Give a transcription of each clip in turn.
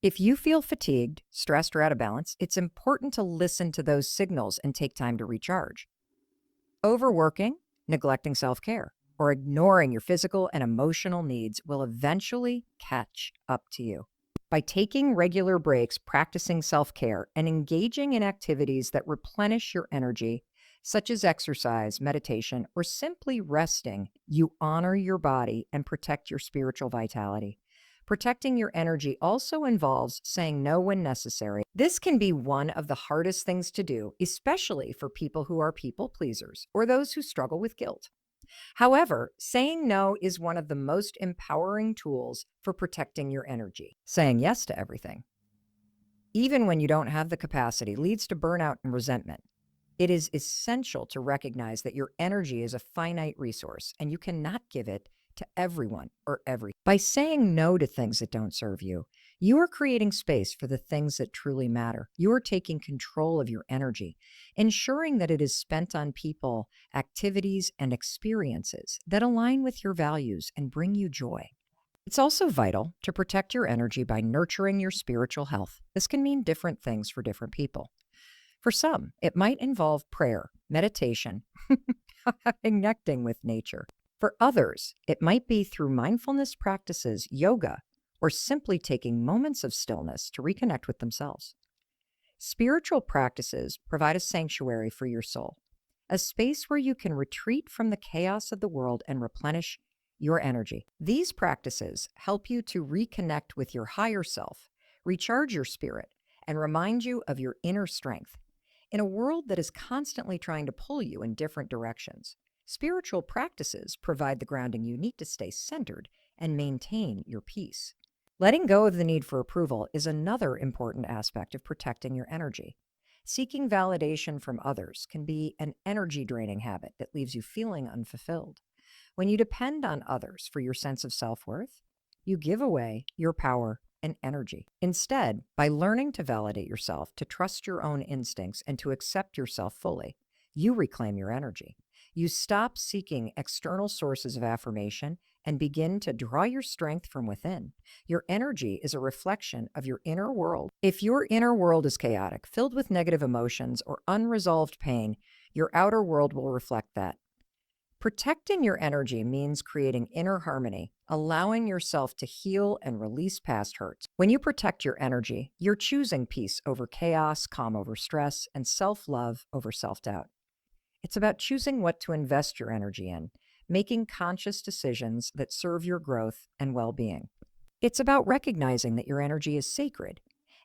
If you feel fatigued, stressed, or out of balance, it's important to listen to those signals and take time to recharge. Overworking, neglecting self care, or ignoring your physical and emotional needs will eventually catch up to you. By taking regular breaks, practicing self care, and engaging in activities that replenish your energy, such as exercise, meditation, or simply resting, you honor your body and protect your spiritual vitality. Protecting your energy also involves saying no when necessary. This can be one of the hardest things to do, especially for people who are people pleasers or those who struggle with guilt. However, saying no is one of the most empowering tools for protecting your energy. Saying yes to everything, even when you don't have the capacity, leads to burnout and resentment. It is essential to recognize that your energy is a finite resource and you cannot give it to everyone or everything. By saying no to things that don't serve you, you are creating space for the things that truly matter. You are taking control of your energy, ensuring that it is spent on people, activities, and experiences that align with your values and bring you joy. It's also vital to protect your energy by nurturing your spiritual health. This can mean different things for different people. For some, it might involve prayer, meditation, connecting with nature. For others, it might be through mindfulness practices, yoga, or simply taking moments of stillness to reconnect with themselves. Spiritual practices provide a sanctuary for your soul, a space where you can retreat from the chaos of the world and replenish your energy. These practices help you to reconnect with your higher self, recharge your spirit, and remind you of your inner strength. In a world that is constantly trying to pull you in different directions, spiritual practices provide the grounding you need to stay centered and maintain your peace. Letting go of the need for approval is another important aspect of protecting your energy. Seeking validation from others can be an energy draining habit that leaves you feeling unfulfilled. When you depend on others for your sense of self worth, you give away your power and energy. Instead, by learning to validate yourself, to trust your own instincts, and to accept yourself fully, you reclaim your energy. You stop seeking external sources of affirmation and begin to draw your strength from within. Your energy is a reflection of your inner world. If your inner world is chaotic, filled with negative emotions or unresolved pain, your outer world will reflect that. Protecting your energy means creating inner harmony, allowing yourself to heal and release past hurts. When you protect your energy, you're choosing peace over chaos, calm over stress, and self-love over self-doubt. It's about choosing what to invest your energy in, making conscious decisions that serve your growth and well-being. It's about recognizing that your energy is sacred,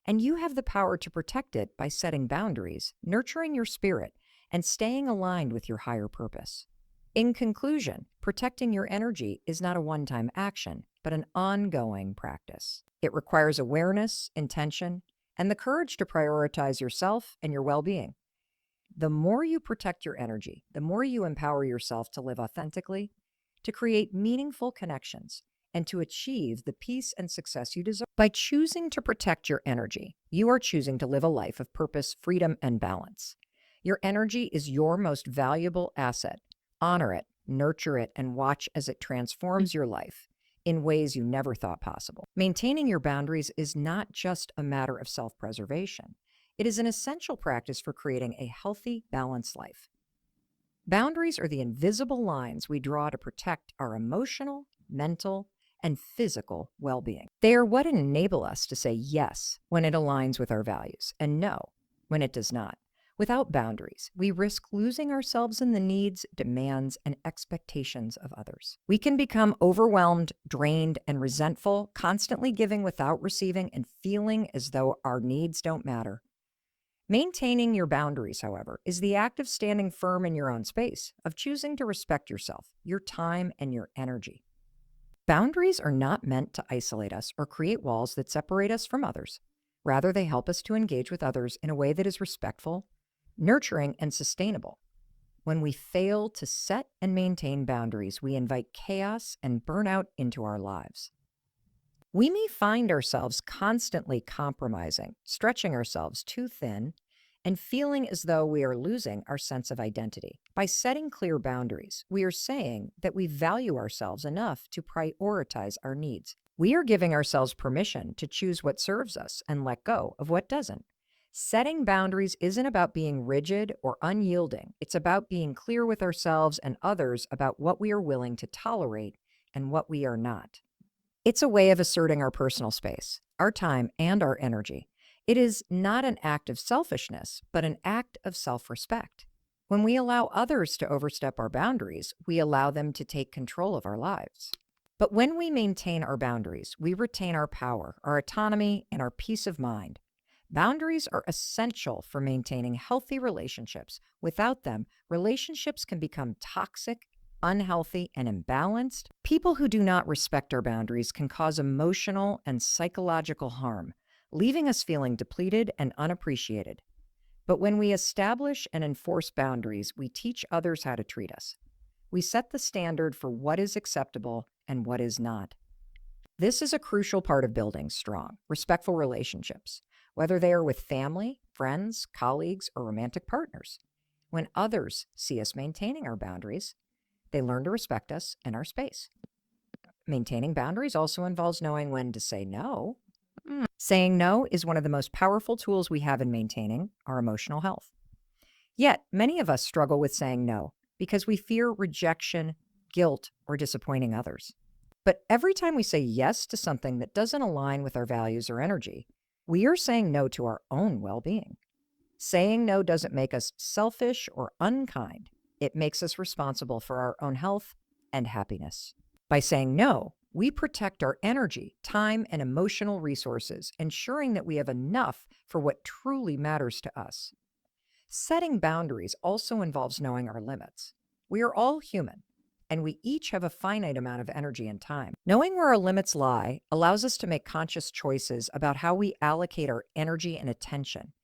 and you have the power to protect it by setting boundaries, nurturing your spirit, and staying aligned with your higher purpose. In conclusion, protecting your energy is not a one-time action, but an ongoing practice. It requires awareness, intention, and the courage to prioritize yourself and your well-being. The more you protect your energy, the more you empower yourself to live authentically, to create meaningful connections, and to achieve the peace and success you deserve. By choosing to protect your energy, you are choosing to live a life of purpose, freedom, and balance. Your energy is your most valuable asset. Honor it, nurture it, and watch as it transforms your life in ways you never thought possible. Maintaining your boundaries is not just a matter of self-preservation. It is an essential practice for creating a healthy, balanced life. Boundaries are the invisible lines we draw to protect our emotional, mental, and physical well-being. They are what enable us to say yes when it aligns with our values and no when it does not. Without boundaries, we risk losing ourselves in the needs, demands, and expectations of others. We can become overwhelmed, drained, and resentful, constantly giving without receiving and feeling as though our needs don't matter. Maintaining your boundaries, however, is the act of standing firm in your own space, of choosing to respect yourself, your time, and your energy. Boundaries are not meant to isolate us or create walls that separate us from others. Rather, they help us to engage with others in a way that is respectful, nurturing, and sustainable. When we fail to set and maintain boundaries, we invite chaos and burnout into our lives. We may find ourselves constantly compromising, stretching ourselves too thin, and feeling as though we are losing our sense of identity. By setting clear boundaries, we are saying that we value ourselves enough to prioritize our needs. We are giving ourselves permission to choose what serves us and let go of what doesn't. Setting boundaries isn't about being rigid or unyielding. It's about being clear with ourselves and others about what we are willing to tolerate and what we are not. It's a way of asserting our personal space, our time, and our energy. It is not an act of selfishness, but an act of self-respect. When we allow others to overstep our boundaries, we allow them to take control of our lives. But when we maintain our boundaries, we retain our power, our autonomy, and our peace of mind. Boundaries are essential for maintaining healthy relationships. Without them, relationships can become toxic, unhealthy, and imbalanced. People who do not respect our boundaries can cause emotional and psychological harm, leaving us feeling depleted and unappreciated. But when we establish and enforce boundaries, we teach others how to treat us. We set the standard for what is acceptable and what is not. This is a crucial part of building strong, respectful relationships, whether they are with family, friends, colleagues, or romantic partners. When others see us maintaining our boundaries, they learn to respect us and our space. Maintaining boundaries also involves knowing when to say no. Saying no is one of the most powerful tools we have in maintaining our emotional health. Yet, many of us struggle with saying no because we fear rejection, guilt, or disappointing others. But every time we say yes to something that doesn't align with our values or energy, we are saying no to our own well-being. Saying no doesn't make us selfish or unkind. It makes us responsible for our own health and happiness. By saying no, we protect our energy, time, and emotional resources, ensuring that we have enough for what truly matters to us. Setting boundaries also involves knowing our limits. We are all human, and we each have a finite amount of energy and time. Knowing where our limits lie allows us to make conscious choices about how we allocate our energy and attention.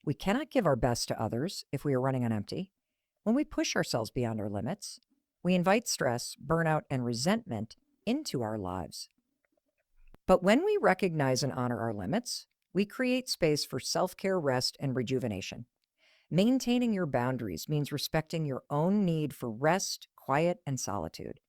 We cannot give our best to others if we are running on empty. When we push ourselves beyond our limits, we invite stress, burnout, and resentment into our lives. But when we recognize and honor our limits, we create space for self-care, rest, and rejuvenation. Maintaining your boundaries means respecting your own need for rest, quiet, and solitude.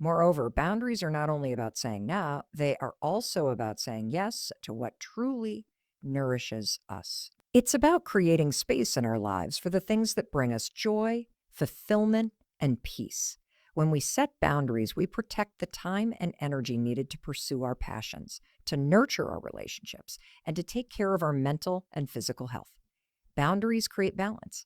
Moreover, boundaries are not only about saying no, they are also about saying yes to what truly nourishes us. It's about creating space in our lives for the things that bring us joy, fulfillment, and peace. When we set boundaries, we protect the time and energy needed to pursue our passions, to nurture our relationships, and to take care of our mental and physical health. Boundaries create balance.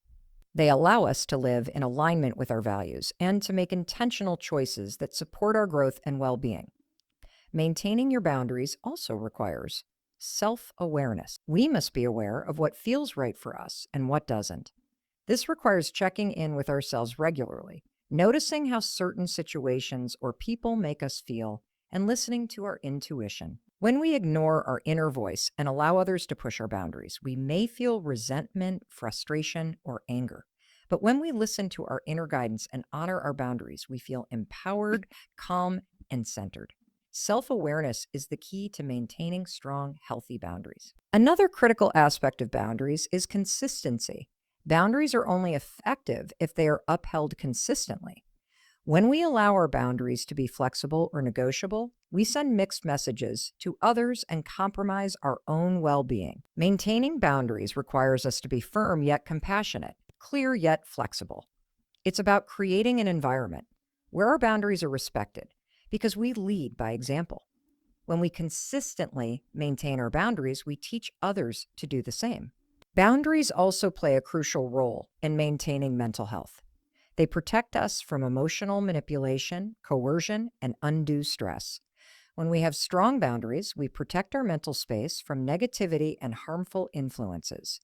They allow us to live in alignment with our values and to make intentional choices that support our growth and well-being. Maintaining your boundaries also requires self-awareness. We must be aware of what feels right for us and what doesn't. This requires checking in with ourselves regularly, noticing how certain situations or people make us feel, and listening to our intuition. When we ignore our inner voice and allow others to push our boundaries, we may feel resentment, frustration, or anger. But when we listen to our inner guidance and honor our boundaries, we feel empowered, calm, and centered. Self-awareness is the key to maintaining strong, healthy boundaries. Another critical aspect of boundaries is consistency. Boundaries are only effective if they are upheld consistently. When we allow our boundaries to be flexible or negotiable, we send mixed messages to others and compromise our own well-being. Maintaining boundaries requires us to be firm yet compassionate, clear yet flexible. It's about creating an environment where our boundaries are respected because we lead by example. When we consistently maintain our boundaries, we teach others to do the same. Boundaries also play a crucial role in maintaining mental health. They protect us from emotional manipulation, coercion, and undue stress. When we have strong boundaries, we protect our mental space from negativity and harmful influences.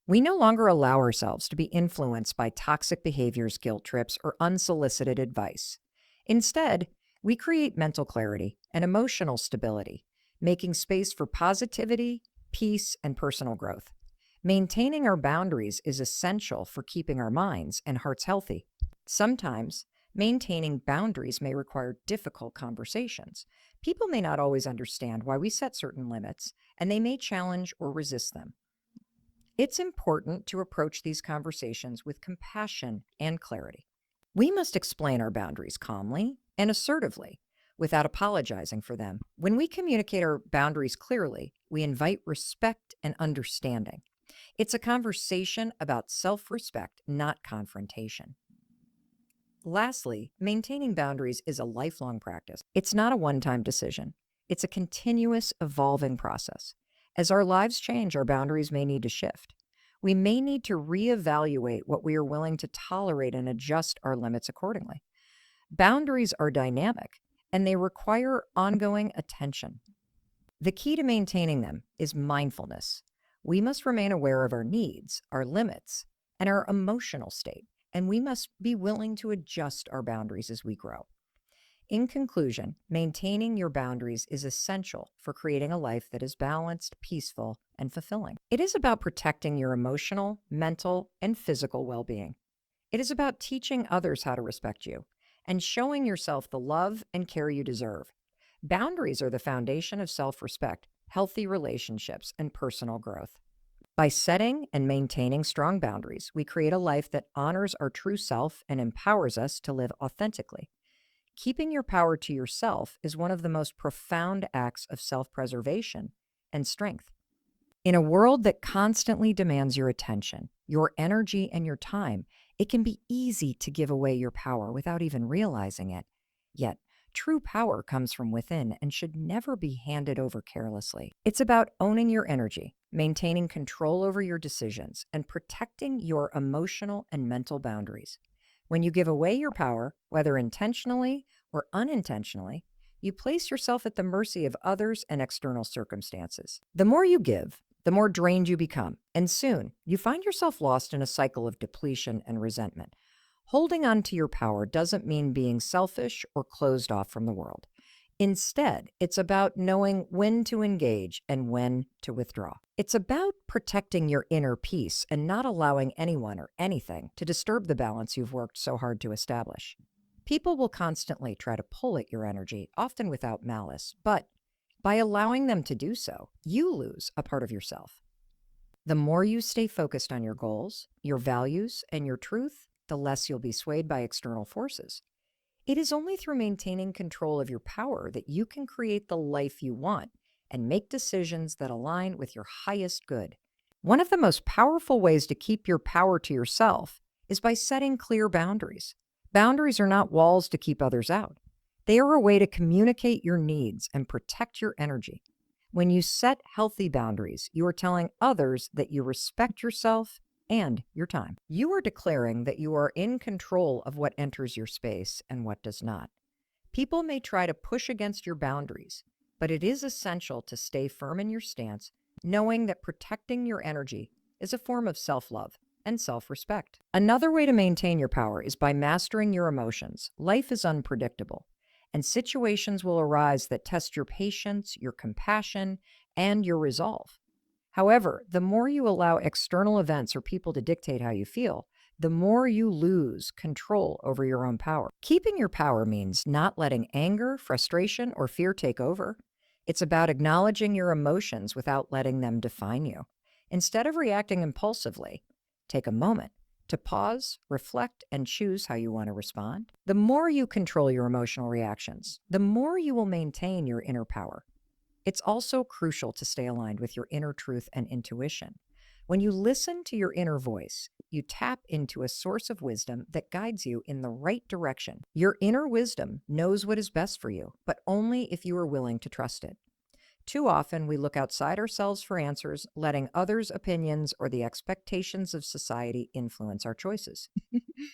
We no longer allow ourselves to be influenced by toxic behaviors, guilt trips, or unsolicited advice. Instead, we create mental clarity and emotional stability, making space for positivity, peace, and personal growth. Maintaining our boundaries is essential for keeping our minds and hearts healthy. Sometimes, maintaining boundaries may require difficult conversations. People may not always understand why we set certain limits, and they may challenge or resist them. It's important to approach these conversations with compassion and clarity. We must explain our boundaries calmly and assertively. without apologizing for them. When we communicate our boundaries clearly, we invite respect and understanding. It's a conversation about self-respect, not confrontation. Lastly, maintaining boundaries is a lifelong practice. It's not a one-time decision. It's a continuous, evolving process. As our lives change, our boundaries may need to shift. We may need to reevaluate what we are willing to tolerate and adjust our limits accordingly. Boundaries are dynamic, and they require ongoing attention. The key to maintaining them is mindfulness. We must remain aware of our needs, our limits, and our emotional state, and we must be willing to adjust our boundaries as we grow. In conclusion, maintaining your boundaries is essential for creating a life that is balanced, peaceful, and fulfilling. It is about protecting your emotional, mental, and physical well-being. It is about teaching others how to respect you and showing yourself the love and care you deserve. Boundaries are the foundation of self-respect, healthy relationships, and personal growth. By setting and maintaining strong boundaries, we create a life that honors our true self and empowers us to live authentically. Keeping your power to yourself is one of the most profound acts of self-preservation and strength. In a world that constantly demands your attention, your energy, and your time, it can be easy to give away your power without even realizing it. Yet, true power comes from within and should never be handed over carelessly. It's about owning your energy, maintaining control over your decisions, and protecting your emotional and mental boundaries. When you give away your power, whether intentionally or unintentionally, you place yourself at the mercy of others and external circumstances. The more you give, the more drained you become, and soon you find yourself lost in a cycle of depletion and resentment. Holding on to your power doesn't mean being selfish or closed off from the world. Instead, it's about knowing when to engage and when to withdraw. It's about protecting your inner peace and not allowing anyone or anything to disturb the balance you've worked so hard to establish. People will constantly try to pull at your energy, often without malice, but by allowing them to do so, you lose a part of yourself. The more you stay focused on your goals, your values, and your truth, the less you'll be swayed by external forces. It is only through maintaining control of your power that you can create the life you want and make decisions that align with your highest good. One of the most powerful ways to keep your power to yourself is by setting clear boundaries. Boundaries are not walls to keep others out. They are a way to communicate your needs and protect your energy. When you set healthy boundaries, you are telling others that you respect yourself and your time. You are declaring that you are in control of what enters your space and what does not. People may try to push against your boundaries, but it is essential to stay firm in your stance, knowing that protecting your energy is a form of self-love and self-respect. Another way to maintain your power is by mastering your emotions. Life is unpredictable, and situations will arise that test your patience, your compassion, and your resolve. However, the more you allow external events or people to dictate how you feel, the more you lose control over your own power. Keeping your power means not letting anger, frustration, or fear take over. It's about acknowledging your emotions without letting them define you. Instead of reacting impulsively, take a moment to pause, reflect, and choose how you want to respond. The more you control your emotional reactions, the more you will maintain your inner power. It's also crucial to stay aligned with your inner truth and intuition. When you listen to your inner voice, you tap into a source of wisdom that guides you in the right direction. Your inner wisdom knows what is best for you, but only if you are willing to trust it. Too often, we look outside ourselves for answers, letting others' opinions or the expectations of society influence our choices.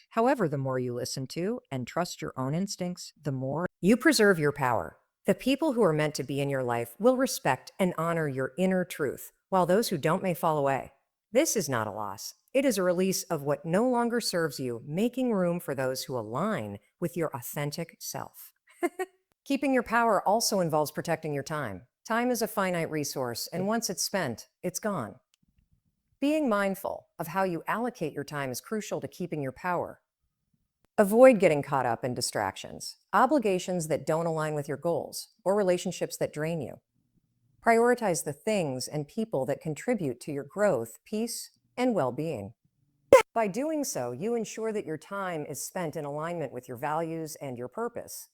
However, the more you listen to and trust your own instincts, the more you preserve your power. The people who are meant to be in your life will respect and honor your inner truth, while those who don't may fall away. This is not a loss. It is a release of what no longer serves you, making room for those who align with your authentic self. Keeping your power also involves protecting your time. Time is a finite resource, and once it's spent, it's gone. Being mindful of how you allocate your time is crucial to keeping your power. Avoid getting caught up in distractions, obligations that don't align with your goals, or relationships that drain you. Prioritize the things and people that contribute to your growth, peace, and well-being. By doing so, you ensure that your time is spent in alignment with your values and your purpose.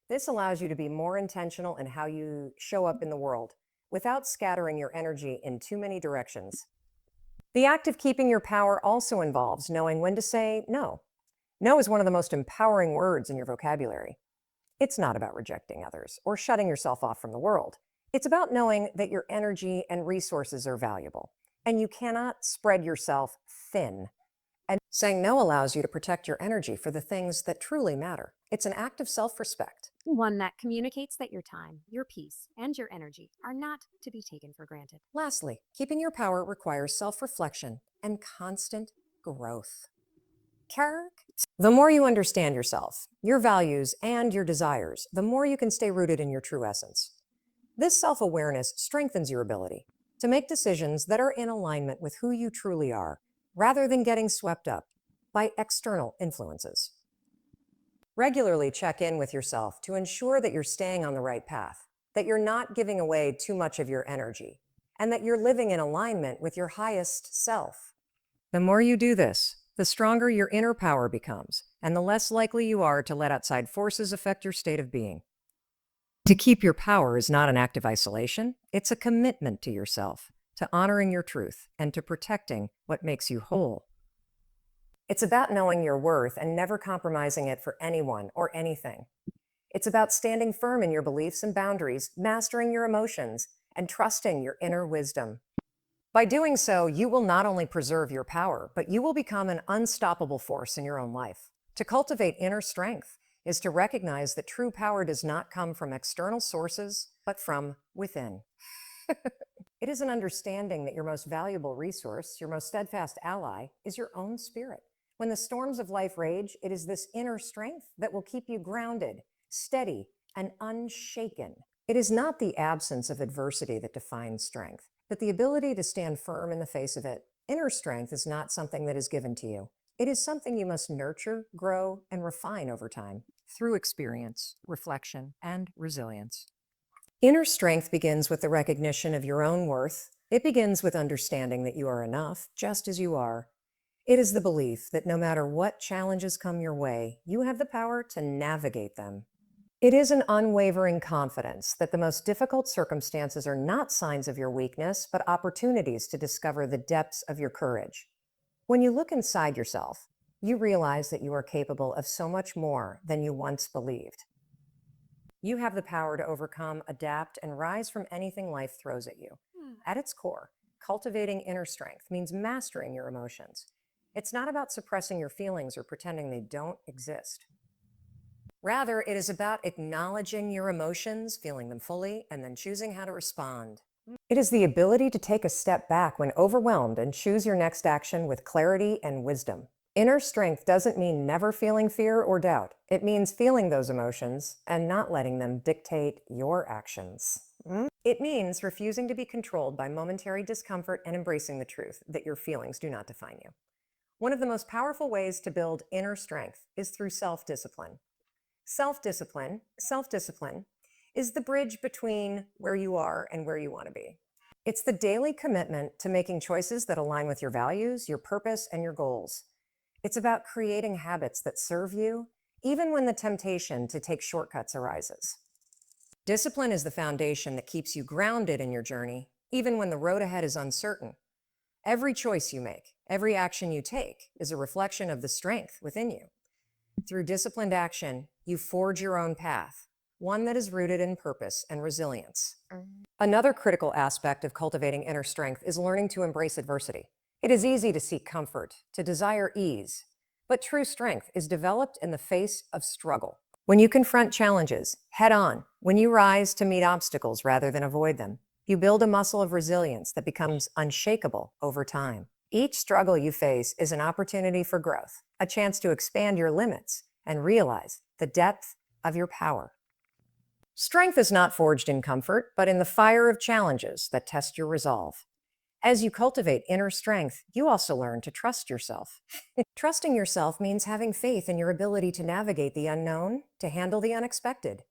This allows you to be more intentional in how you show up in the world without scattering your energy in too many directions. The act of keeping your power also involves knowing when to say no. No is one of the most empowering words in your vocabulary. It's not about rejecting others or shutting yourself off from the world. It's about knowing that your energy and resources are valuable, and you cannot spread yourself thin. And saying no allows you to protect your energy for the things that truly matter. It's an act of self-respect. One that communicates that your time, your peace, and your energy are not to be taken for granted. Lastly, keeping your power requires self-reflection and constant growth. The more you understand yourself, your values, and your desires, the more you can stay rooted in your true essence. This self-awareness strengthens your ability to make decisions that are in alignment with who you truly are, rather than getting swept up by external influences. Regularly check in with yourself to ensure that you're staying on the right path, that you're not giving away too much of your energy, and that you're living in alignment with your highest self. The more you do this, the stronger your inner power becomes, and the less likely you are to let outside forces affect your state of being. To keep your power is not an act of isolation, it's a commitment to yourself, to honoring your truth, and to protecting what makes you whole. It's about knowing your worth and never compromising it for anyone or anything. It's about standing firm in your beliefs and boundaries, mastering your emotions, and trusting your inner wisdom. By doing so, you will not only preserve your power, but you will become an unstoppable force in your own life. To cultivate inner strength is to recognize that true power does not come from external sources, but from within. It is an understanding that your most valuable resource, your most steadfast ally, is your own spirit. When the storms of life rage, it is this inner strength that will keep you grounded, steady, and unshaken. It is not the absence of adversity that defines strength, but the ability to stand firm in the face of it. Inner strength is not something that is given to you. It is something you must nurture, grow, and refine over time through experience, reflection, and resilience. Inner strength begins with the recognition of your own worth. It begins with understanding that you are enough just as you are. It is the belief that no matter what challenges come your way, you have the power to navigate them. It is an unwavering confidence that the most difficult circumstances are not signs of your weakness, but opportunities to discover the depths of your courage. When you look inside yourself, you realize that you are capable of so much more than you once believed. You have the power to overcome, adapt, and rise from anything life throws at you. At its core, cultivating inner strength means mastering your emotions. It's not about suppressing your feelings or pretending they don't exist. Rather, it is about acknowledging your emotions, feeling them fully, and then choosing how to respond. It is the ability to take a step back when overwhelmed and choose your next action with clarity and wisdom. Inner strength doesn't mean never feeling fear or doubt. It means feeling those emotions and not letting them dictate your actions. It means refusing to be controlled by momentary discomfort and embracing the truth that your feelings do not define you. One of the most powerful ways to build inner strength is through self-discipline. Self-discipline is the bridge between where you are and where you want to be. It's the daily commitment to making choices that align with your values, your purpose, and your goals. It's about creating habits that serve you, even when the temptation to take shortcuts arises. Discipline is the foundation that keeps you grounded in your journey, even when the road ahead is uncertain. Every choice you make, every action you take, is a reflection of the strength within you. Through disciplined action, you forge your own path, one that is rooted in purpose and resilience. Another critical aspect of cultivating inner strength is learning to embrace adversity. It is easy to seek comfort, to desire ease, but true strength is developed in the face of struggle. When you confront challenges head on, when you rise to meet obstacles rather than avoid them, you build a muscle of resilience that becomes unshakable over time. Each struggle you face is an opportunity for growth, a chance to expand your limits and realize the depth of your power. Strength is not forged in comfort, but in the fire of challenges that test your resolve. As you cultivate inner strength, you also learn to trust yourself. Trusting yourself means having faith in your ability to navigate the unknown, to handle the unexpected,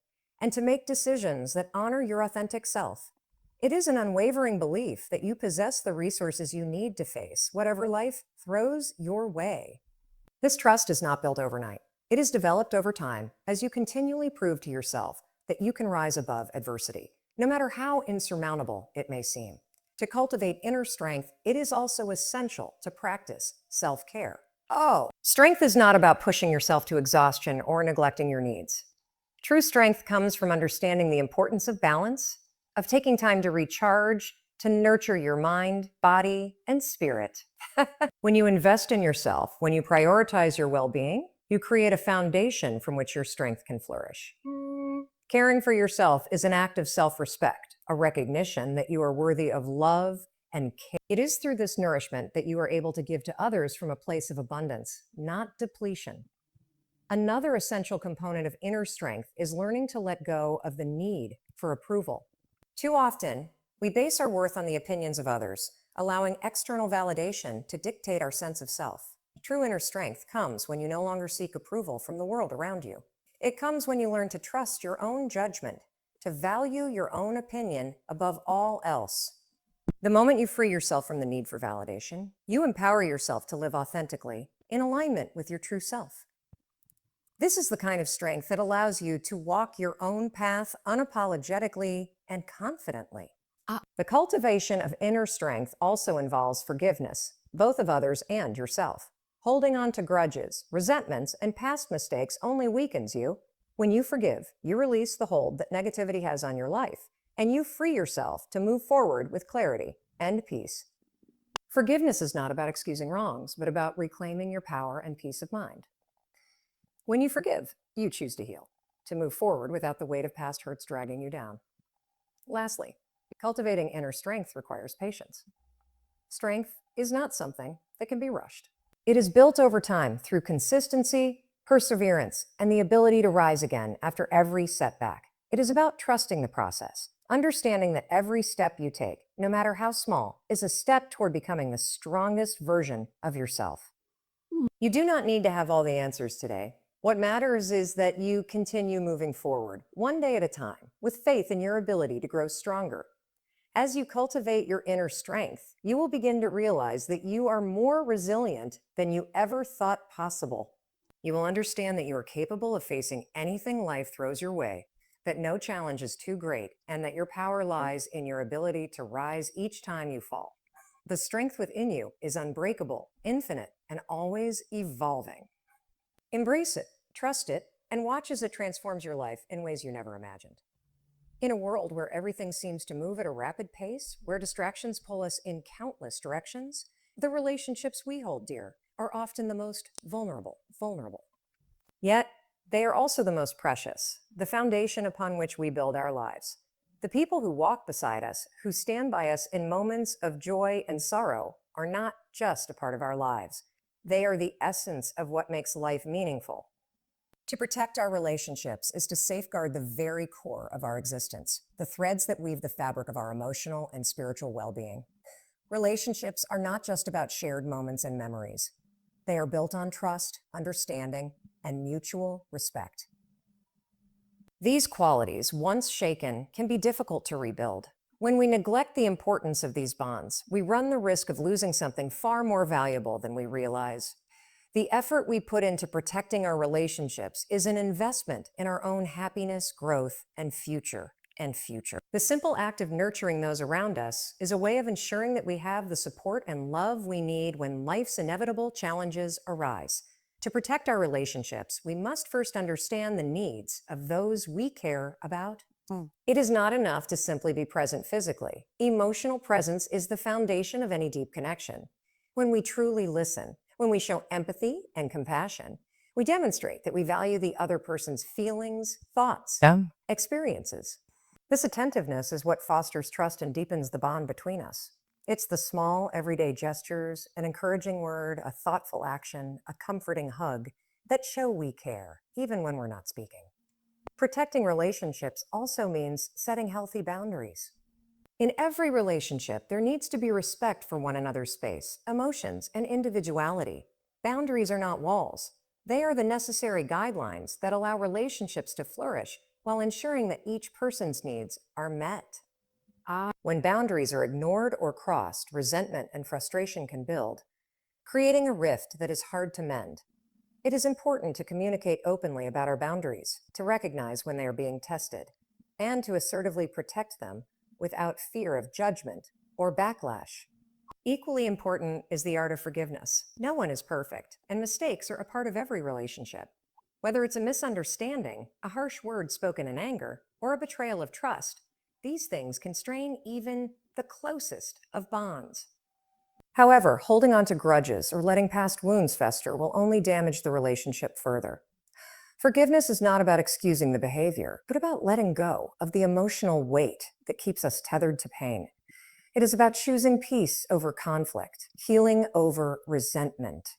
and to make decisions that honor your authentic self. It is an unwavering belief that you possess the resources you need to face whatever life throws your way. This trust is not built overnight. It is developed over time as you continually prove to yourself that you can rise above adversity, no matter how insurmountable it may seem. To cultivate inner strength, it is also essential to practice self-care. Oh, strength is not about pushing yourself to exhaustion or neglecting your needs. True strength comes from understanding the importance of balance, of taking time to recharge, to nurture your mind, body, and spirit. When you invest in yourself, when you prioritize your well-being, you create a foundation from which your strength can flourish. Caring for yourself is an act of self-respect, a recognition that you are worthy of love and care. It is through this nourishment that you are able to give to others from a place of abundance, not depletion. Another essential component of inner strength is learning to let go of the need for approval. Too often, we base our worth on the opinions of others, allowing external validation to dictate our sense of self. True inner strength comes when you no longer seek approval from the world around you. It comes when you learn to trust your own judgment, to value your own opinion above all else. The moment you free yourself from the need for validation, you empower yourself to live authentically, in alignment with your true self. This is the kind of strength that allows you to walk your own path unapologetically and confidently. The cultivation of inner strength also involves forgiveness, both of others and yourself. Holding on to grudges, resentments, and past mistakes only weakens you. When you forgive, you release the hold that negativity has on your life, and you free yourself to move forward with clarity and peace. Forgiveness is not about excusing wrongs, but about reclaiming your power and peace of mind. When you forgive, you choose to heal, to move forward without the weight of past hurts dragging you down. Lastly, cultivating inner strength requires patience. Strength is not something that can be rushed. It is built over time through consistency, perseverance, and the ability to rise again after every setback. It is about trusting the process, understanding that every step you take, no matter how small, is a step toward becoming the strongest version of yourself. You do not need to have all the answers today. What matters is that you continue moving forward, one day at a time, with faith in your ability to grow stronger. As you cultivate your inner strength, you will begin to realize that you are more resilient than you ever thought possible. You will understand that you are capable of facing anything life throws your way, that no challenge is too great, and that your power lies in your ability to rise each time you fall. The strength within you is unbreakable, infinite, and always evolving. Embrace it, trust it, and watch as it transforms your life in ways you never imagined. In a world where everything seems to move at a rapid pace, where distractions pull us in countless directions, the relationships we hold dear are often the most vulnerable. Yet, they are also the most precious, the foundation upon which we build our lives. The people who walk beside us, who stand by us in moments of joy and sorrow, are not just a part of our lives. They are the essence of what makes life meaningful. To protect our relationships is to safeguard the very core of our existence, the threads that weave the fabric of our emotional and spiritual well-being. Relationships are not just about shared moments and memories. They are built on trust, understanding, and mutual respect. These qualities, once shaken, can be difficult to rebuild. When we neglect the importance of these bonds, we run the risk of losing something far more valuable than we realize. The effort we put into protecting our relationships is an investment in our own happiness, growth, and future. The simple act of nurturing those around us is a way of ensuring that we have the support and love we need when life's inevitable challenges arise. To protect our relationships, we must first understand the needs of those we care about. It is not enough to simply be present physically. Emotional presence is the foundation of any deep connection. When we truly listen, when we show empathy and compassion, we demonstrate that we value the other person's feelings, thoughts, experiences. This attentiveness is what fosters trust and deepens the bond between us. It's the small, everyday gestures, an encouraging word, a thoughtful action, a comforting hug that show we care, even when we're not speaking. Protecting relationships also means setting healthy boundaries. In every relationship, there needs to be respect for one another's space, emotions, and individuality. Boundaries are not walls. They are the necessary guidelines that allow relationships to flourish while ensuring that each person's needs are met. When boundaries are ignored or crossed, resentment and frustration can build, creating a rift that is hard to mend. It is important to communicate openly about our boundaries, to recognize when they are being tested, and to assertively protect them without fear of judgment or backlash. Equally important is the art of forgiveness. No one is perfect, and mistakes are a part of every relationship. Whether it's a misunderstanding, a harsh word spoken in anger, or a betrayal of trust, these things can strain even the closest of bonds. However, holding on to grudges or letting past wounds fester will only damage the relationship further. Forgiveness is not about excusing the behavior, but about letting go of the emotional weight that keeps us tethered to pain. It is about choosing peace over conflict, healing over resentment.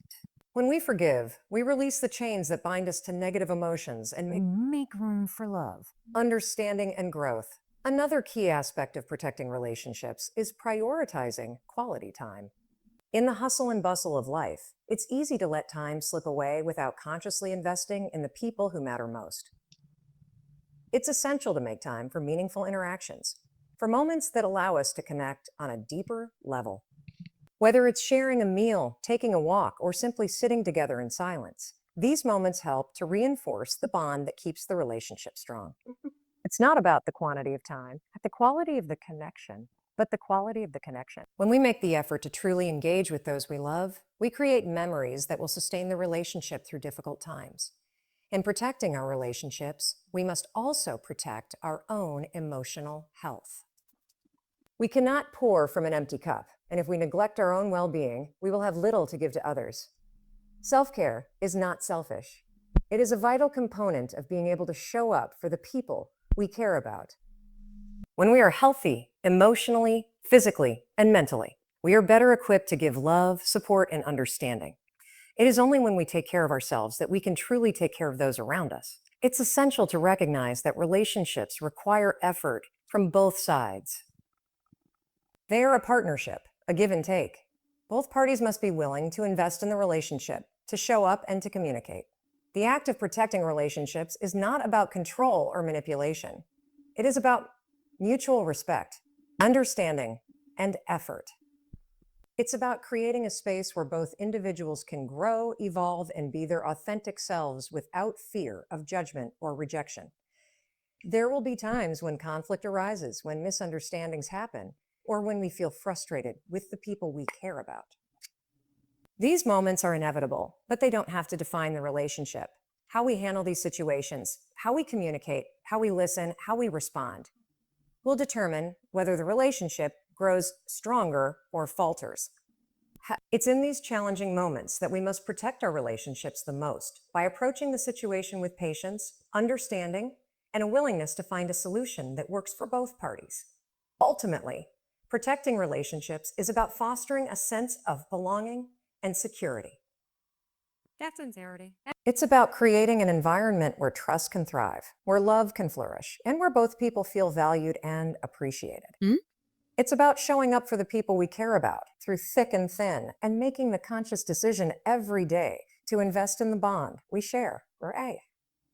When we forgive, we release the chains that bind us to negative emotions and make room for love, understanding, and growth. Another key aspect of protecting relationships is prioritizing quality time. In the hustle and bustle of life, it's easy to let time slip away without consciously investing in the people who matter most. It's essential to make time for meaningful interactions, for moments that allow us to connect on a deeper level. Whether it's sharing a meal, taking a walk, or simply sitting together in silence, these moments help to reinforce the bond that keeps the relationship strong. It's not about the quantity of time, the quality of the connection, but the quality of the connection. When we make the effort to truly engage with those we love, we create memories that will sustain the relationship through difficult times. In protecting our relationships, we must also protect our own emotional health. We cannot pour from an empty cup, and if we neglect our own well-being, we will have little to give to others. Self-care is not selfish. It is a vital component of being able to show up for the people we care about. When we are healthy, emotionally, physically, and mentally, we are better equipped to give love, support, and understanding. It is only when we take care of ourselves that we can truly take care of those around us. It's essential to recognize that relationships require effort from both sides. They are a partnership, a give and take. Both parties must be willing to invest in the relationship, to show up, and to communicate. The act of protecting relationships is not about control or manipulation. It is about mutual respect, understanding, and effort. It's about creating a space where both individuals can grow, evolve, and be their authentic selves without fear of judgment or rejection. There will be times when conflict arises, when misunderstandings happen, or when we feel frustrated with the people we care about. These moments are inevitable, but they don't have to define the relationship. How we handle these situations, how we communicate, how we listen, how we respond, will determine whether the relationship grows stronger or falters. It's in these challenging moments that we must protect our relationships the most by approaching the situation with patience, understanding, and a willingness to find a solution that works for both parties. Ultimately, protecting relationships is about fostering a sense of belonging and security. That's sincerity. It's about creating an environment where trust can thrive, where love can flourish, and where both people feel valued and appreciated. It's about showing up for the people we care about through thick and thin and making the conscious decision every day to invest in the bond we share.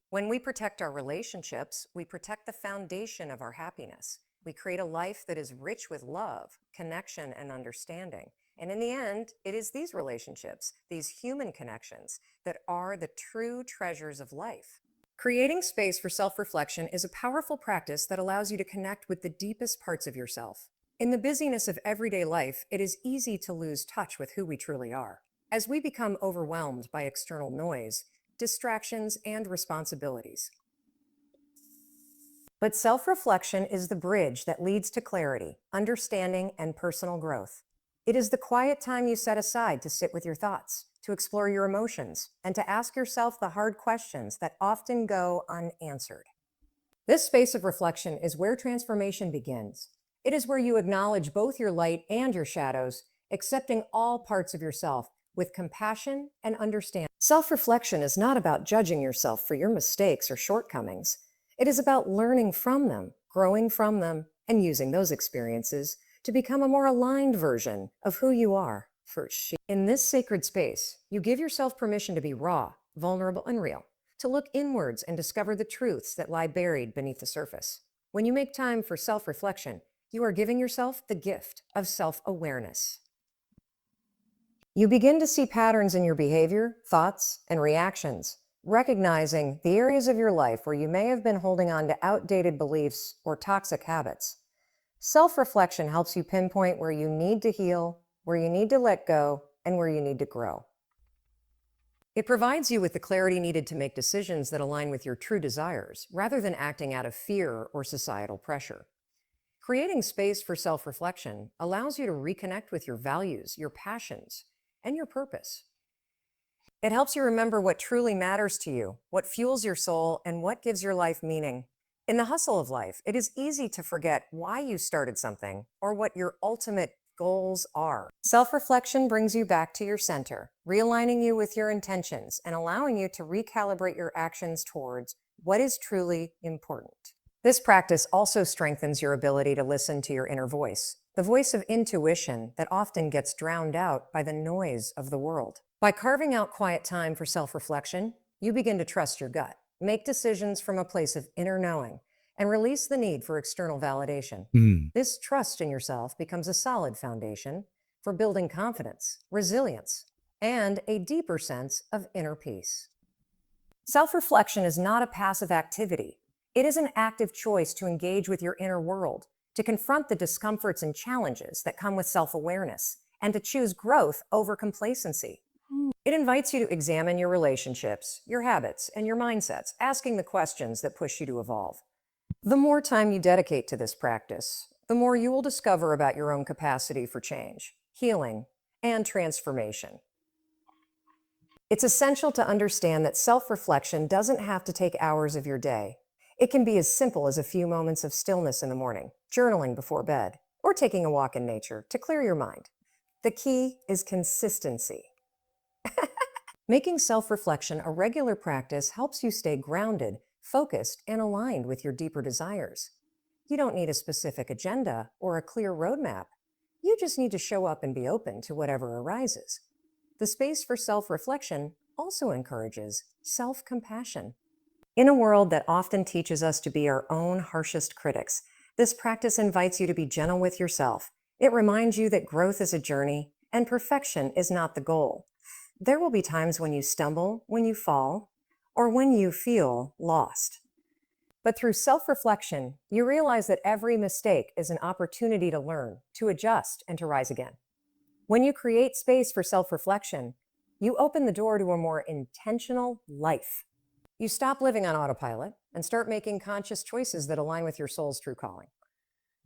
When we protect our relationships, we protect the foundation of our happiness. We create a life that is rich with love, connection, and understanding. And in the end, it is these relationships, these human connections, that are the true treasures of life. Creating space for self-reflection is a powerful practice that allows you to connect with the deepest parts of yourself. In the busyness of everyday life, it is easy to lose touch with who we truly are. As we become overwhelmed by external noise, distractions, and responsibilities. But self-reflection is the bridge that leads to clarity, understanding, and personal growth. It is the quiet time you set aside to sit with your thoughts, to explore your emotions, and to ask yourself the hard questions that often go unanswered. This space of reflection is where transformation begins. It is where you acknowledge both your light and your shadows, accepting all parts of yourself with compassion and understanding. Self-reflection is not about judging yourself for your mistakes or shortcomings. It is about learning from them, growing from them, and using those experiences to become a more aligned version of who you are. In this sacred space, you give yourself permission to be raw, vulnerable, and real, to look inwards and discover the truths that lie buried beneath the surface. When you make time for self-reflection, you are giving yourself the gift of self-awareness. You begin to see patterns in your behavior, thoughts, and reactions, recognizing the areas of your life where you may have been holding on to outdated beliefs or toxic habits. Self-reflection helps you pinpoint where you need to heal, where you need to let go, and where you need to grow. It provides you with the clarity needed to make decisions that align with your true desires, rather than acting out of fear or societal pressure. Creating space for self-reflection allows you to reconnect with your values, your passions, and your purpose. It helps you remember what truly matters to you, what fuels your soul, and what gives your life meaning. In the hustle of life, it is easy to forget why you started something or what your ultimate goals are. Self-reflection brings you back to your center, realigning you with your intentions and allowing you to recalibrate your actions towards what is truly important. This practice also strengthens your ability to listen to your inner voice, the voice of intuition that often gets drowned out by the noise of the world. By carving out quiet time for self-reflection, you begin to trust your gut, make decisions from a place of inner knowing, and release the need for external validation. This trust in yourself becomes a solid foundation for building confidence, resilience, and a deeper sense of inner peace. Self-reflection is not a passive activity. It is an active choice to engage with your inner world, to confront the discomforts and challenges that come with self-awareness, and to choose growth over complacency. It invites you to examine your relationships, your habits, and your mindsets, asking the questions that push you to evolve. The more time you dedicate to this practice, the more you will discover about your own capacity for change, healing, and transformation. It's essential to understand that self-reflection doesn't have to take hours of your day. It can be as simple as a few moments of stillness in the morning, journaling before bed, or taking a walk in nature to clear your mind. The key is consistency. Making self-reflection a regular practice helps you stay grounded, focused, and aligned with your deeper desires. You don't need a specific agenda or a clear roadmap. You just need to show up and be open to whatever arises. The space for self-reflection also encourages self-compassion. In a world that often teaches us to be our own harshest critics, this practice invites you to be gentle with yourself. It reminds you that growth is a journey and perfection is not the goal. There will be times when you stumble, when you fall, or when you feel lost. But through self-reflection, you realize that every mistake is an opportunity to learn, to adjust, and to rise again. When you create space for self-reflection, you open the door to a more intentional life. You stop living on autopilot and start making conscious choices that align with your soul's true calling.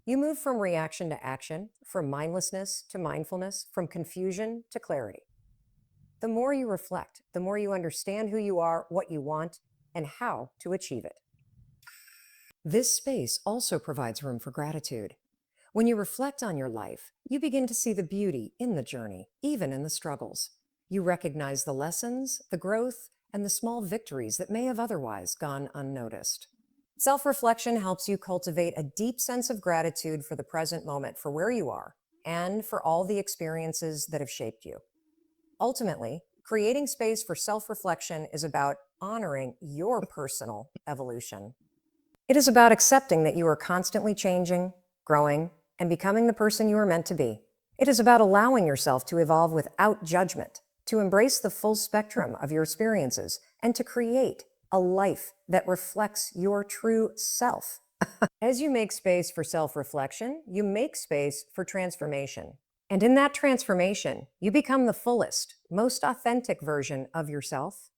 You move from reaction to action, from mindlessness to mindfulness, from confusion to clarity. The more you reflect, the more you understand who you are, what you want, and how to achieve it. This space also provides room for gratitude. When you reflect on your life, you begin to see the beauty in the journey, even in the struggles. You recognize the lessons, the growth, and the small victories that may have otherwise gone unnoticed. Self-reflection helps you cultivate a deep sense of gratitude for the present moment, for where you are, and for all the experiences that have shaped you. Ultimately, creating space for self-reflection is about honoring your personal evolution. It is about accepting that you are constantly changing, growing, and becoming the person you are meant to be. It is about allowing yourself to evolve without judgment, to embrace the full spectrum of your experiences, and to create a life that reflects your true self. As you make space for self-reflection, you make space for transformation. And in that transformation, you become the fullest, most authentic version of yourself